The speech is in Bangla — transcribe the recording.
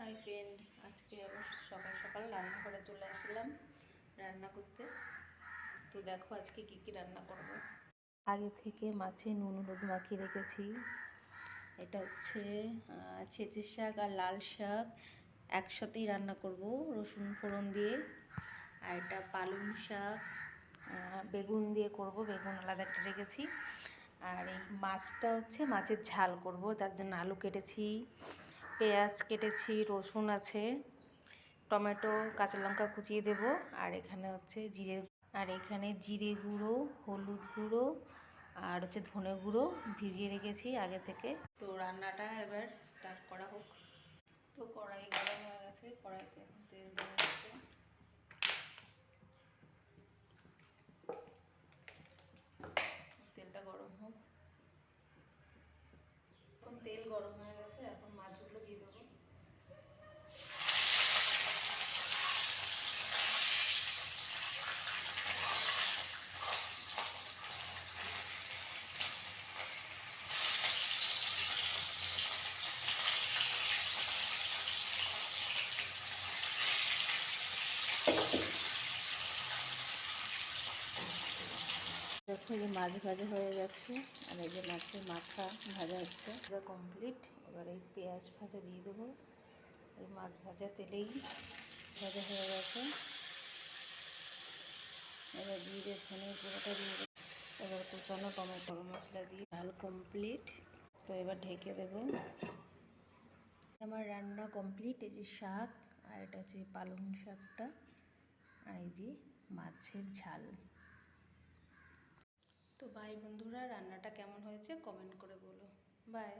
হাই ফ্রেন্ড, আজকে আবার সকাল সকাল রান্নাঘরে চলে আসলাম রান্না করতে। তো দেখো আজকে কি কি রান্না করব। আগে থেকে মাছে নুন হলুদ মাখিয়ে রেখেছি। এটা হচ্ছে ছেঁচে শাক আর লাল শাক একসাথেই রান্না করব রসুন ফোড়ন দিয়ে। আর এটা পালং শাক বেগুন দিয়ে করব, বেগুন আলাদা একটা রেখেছি। আর এই মাছটা হচ্ছে মাছের ঝাল করব, তার জন্য আলু কেটেছি, পেঁয়াজ কেটেছি, রসুন আছে, টমেটো কাঁচা লঙ্কা কুচিয়ে দেব। আর এখানে হচ্ছে জিরে গুঁড়ো, হলুদ গুঁড়ো আর হচ্ছে ধনে গুঁড়ো ভিজিয়ে রেখেছি আগে থেকে। তো রান্নাটা এবার স্টার্ট করা হোক। তো কড়াই গরম হয়ে গেছে, কড়াইতে তেল দেওয়া হচ্ছে। তেলটা গরম হোক। এখন তেল গরম হয়ে গেছে, এখন মাছগুলো দিয়ে দেবো। দেখো এই যে মাছ ভাজা হয়ে গেছে, আর এই যে মাছের মাথা ভাজা হচ্ছে, ভাজা কমপ্লিট। এবার এই পেঁয়াজ ভাজা দিয়ে দেবো। এই মাছ ভাজা তেলেই ভাজা হয়ে গেছে। এবার জিরে ধনে গুঁড়োটা দিয়ে দেবো। এবার কুচানো টমেটো মশলা দিয়ে ডাল কমপ্লিট। তো এবার ঢেকে দেব। আমার রান্না কমপ্লিট। এই যে শাক, আর এটা হচ্ছে পালং শাকটা, আর এই যে মাছের ঝাল। তো বাই বন্ধুরা, রান্নাটা কেমন হয়েছে কমেন্ট করে বলো। বাই।